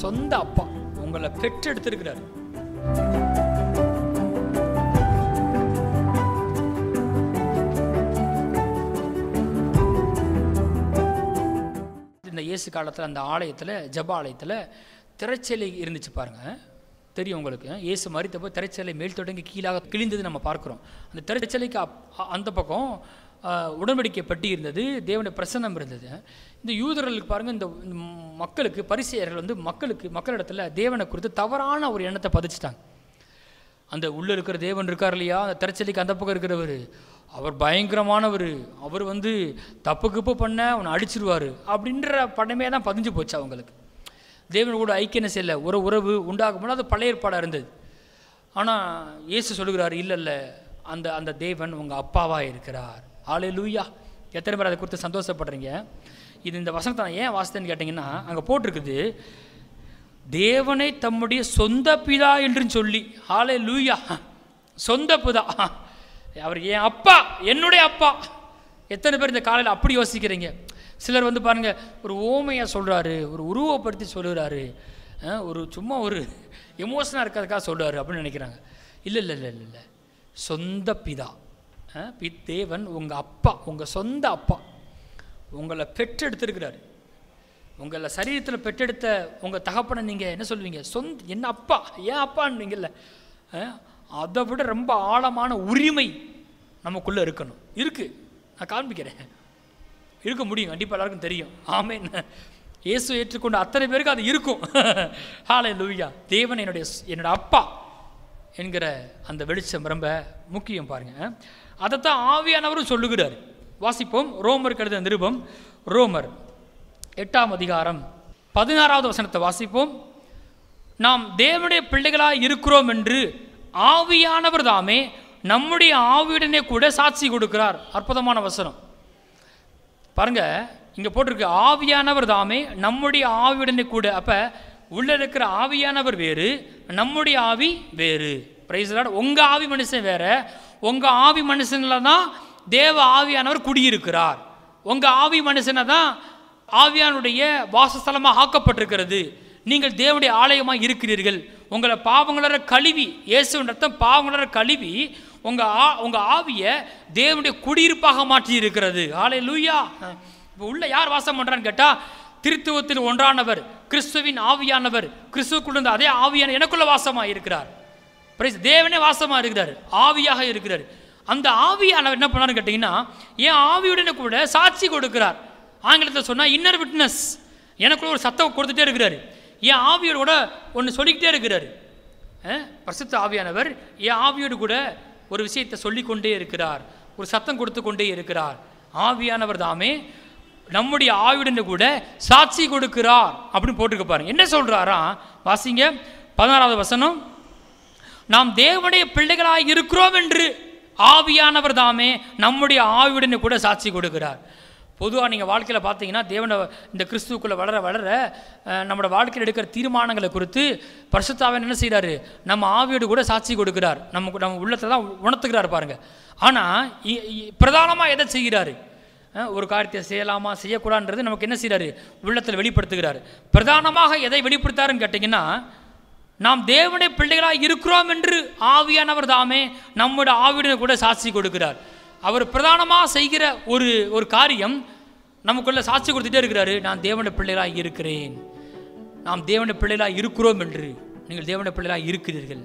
சொந்த அப்பா உங்களை பெற்றெடுத்திருக்கிறார். இந்த இயேசு காலத்தில் அந்த ஆலயத்தில், ஜப ஆலயத்தில் திரைச்சலை இருந்துச்சு பாருங்க, தெரியும் உங்களுக்கு. இயேசு மரித்தப்போ திரைச்சலை மேல் தொடங்கி கீழாக கிழிந்தது நம்ம பார்க்குறோம். அந்த திரைச்சலைக்கு அந்த பக்கம் உடன்படிக்கை பட்டி இருந்தது, தேவனுடைய பிரசன்னம் இருந்தது. இந்த யூதர்களுக்கு பாருங்கள், இந்த மக்களுக்கு, பரிசேயர்கள் வந்து மக்களிடத்தில் தேவனை குறித்து தவறான ஒரு எண்ணத்தை பதிச்சுட்டாங்க. அந்த உள்ளே இருக்கிற தேவன் இருக்கார் இல்லையா, அந்த திரைச்சலைக்கு அந்த பக்கம் இருக்கிறவர், அவர் பயங்கரமானவர், அவர் வந்து தப்பு பண்ண அவனை அடிச்சிருவார் அப்படின்ற படமே தான் பதிஞ்சு போச்சு அவங்களுக்கு. தேவன் கூட ஐக்கியம் செய்யலை, உறவு உண்டாகும். அது பழைய ஏற்பாடாக இருந்தது. ஆனால் இயேசு சொல்லுகிறார், இல்லை அந்த தேவன் உங்கள் அப்பாவாக இருக்கிறார். ஹல்லேலூயா! எத்தனை பேர் அதை குறித்து சந்தோஷப்படுறீங்க? இது இந்த வசனத்தை நான் ஏன் வாசித்தேன்னு கேட்டிங்கன்னா, அங்கே போட்டிருக்குது தேவனை தம்முடைய சொந்த பிதா என்று சொல்லி. ஹல்லேலூயா! சொந்த பிதா, அவர் என் அப்பா, என்னுடைய அப்பா. எத்தனை பேர் இந்த காலையில் அப்படி யோசிக்கிறீங்க? சிலர் வந்து பாருங்கள், ஒரு ஓமையாக சொல்கிறாரு, ஒரு உருவப்படுத்தி சொல்லுறாரு, சும்மா ஒரு எமோஷனாக இருக்கிறதுக்காக சொல்கிறாரு அப்படின்னு நினைக்கிறாங்க. இல்லை, சொந்த பிதா, தேவன் உங்கள் அப்பா, உங்கள் சொந்த அப்பா, உங்களை பெற்றெடுத்திருக்கிறாரு. உங்களை சரீரத்தில் பெற்றெடுத்த உங்கள் தகப்பனை நீங்கள் என்ன சொல்லுவீங்க? என்ன அப்பா, ஏன் அப்பான்னுவீங்கல்ல. அதை விட ரொம்ப ஆழமான உரிமை நமக்குள்ளே இருக்கணும். இருக்குது, நான் காண்பிக்கிறேன். இருக்க முடியும், கண்டிப்பாக எல்லாருக்கும் தெரியும். ஆமென். இயேசு ஏற்றுக்கொண்ட அத்தனை பேருக்கு அது இருக்கும். ஹல்லேலூயா! தேவன் என்னோட அப்பா என்கிற அந்த வெளிச்சம் ரொம்ப முக்கியம் பாருங்க. அதைத்தான் ஆவியானவரும் சொல்லுகிறார். வாசிப்போம், ரோமர் கழுத நிருபம், ரோமர் 8ஆம் அதிகாரம் 16வது வசனத்தை வாசிப்போம். நாம் தேவனுடைய பிள்ளைகளாக இருக்கிறோம் என்று ஆவியானவர் தாமே நம்முடைய ஆவியுடனே கூட சாட்சி கொடுக்கிறார். அற்புதமான வசனம் பாருங்க, இங்கே போட்டிருக்கு, ஆவியானவர் தாமே நம்முடைய ஆவியுடனே கூட. அப்போ உள்ளே இருக்கிற ஆவியானவர் வேறு, நம்முடைய ஆவி வேறு. Praise Lord. உங்கள் ஆவி மனுஷன் வேற, உங்கள் ஆவி மனுஷனில் தான் தேவ ஆவியானவர் குடியிருக்கிறார். உங்கள் ஆவி மனுஷனை தான் ஆவியானுடைய வாசஸ்தலமாக ஆக்கப்பட்டிருக்கிறது. நீங்கள் தேவனுடைய ஆலயமாக இருக்கிறீர்கள். உங்களை பாவங்களற கழுவி, இயேசுவின் ரத்தம் பாவங்களற கழுவி உங்கள் ஆவியை தேவனுடைய குடியிருப்பாக மாற்றி இருக்கிறது. ஹல்லேலூயா! இப்போ உள்ள யார் வாசம் பண்ணுறான்னு கேட்டால், திருத்துவத்தில் ஒன்றானவர், கிறிஸ்துவின் ஆவியானவர், கிறிஸ்துவுக்குள்ள அதே ஆவியான எனக்குள்ள வாசமாக இருக்கிறார். தேவனே வாசமாக இருக்கிறார், ஆவியாக இருக்கிறார். அந்த ஆவியானவர் என்ன பண்ணான்னு கேட்டிங்கன்னா, என் ஆவியுடனே கூட சாட்சி கொடுக்கிறார். ஆங்கிலத்தில் சொன்னால் இன்னர் விட்னஸ். எனக்குள்ள ஒரு சத்தம் கொடுத்துட்டே இருக்கிறார். என் ஆவியோடு கூட ஒன்று சொல்லிக்கிட்டே இருக்கிறார். பரிசுத்த ஆவியானவர் என் ஆவியோடு கூட ஒரு விஷயத்தை சொல்லிக்கொண்டே இருக்கிறார், ஒரு சத்தம் கொடுத்து கொண்டே இருக்கிறார். ஆவியானவர் தாமே நம்முடைய ஆவியுடன் கூட சாட்சி கொடுக்கிறார் அப்படின்னு போட்டுக்க பாருங்க. என்ன சொல்றாரா? வாசிங்க 16வது வசனம். நாம் தேவனுடைய பிள்ளைகளாக இருக்கிறோம் என்று ஆவியானவர் தாமே நம்முடைய ஆவியுடன் கூட சாட்சி கொடுக்கிறார். பொதுவாக நீங்கள் வாழ்க்கையில் பார்த்தீங்கன்னா, தேவனை இந்த கிறிஸ்துவுக்குள்ளே வளர வளர நம்மளோட வாழ்க்கையில் எடுக்கிற தீர்மானங்களை குறித்து பரிசுத்த ஆவியானவர் என்ன செய்கிறாரு? நம்ம ஆவியோடு கூட சாட்சி கொடுக்கிறார். நம்ம உள்ளத்தை தான் உணர்த்துக்கிறார் பாருங்கள். ஆனால் பிரதானமாக எதை செய்கிறாரு? ஒரு காரியத்தை செய்யலாமா செய்யக்கூடாதுன்றது நமக்கு என்ன செய்கிறாரு? உள்ளத்தில் வெளிப்படுத்துகிறார். பிரதானமாக எதை வெளிப்படுத்தாருன்னு கேட்டிங்கன்னா, நாம் தேவனுடைய பிள்ளைகளாக இருக்கிறோம் என்று ஆவியானவர் தாமே நம்முடைய ஆவியுடன் கூட சாட்சி கொடுக்கிறார். அவர் பிரதானமாக செய்கிற ஒரு காரியம் நமக்குள்ள சாட்சி கொடுத்துட்டே இருக்கிறாரு. நான் தேவனுடைய பிள்ளைகளாக இருக்கிறேன், நாம் தேவனுடைய பிள்ளைகளாக இருக்கிறோம் என்று. நீங்கள் தேவனுடைய பிள்ளைகளாக இருக்கிறீர்கள்.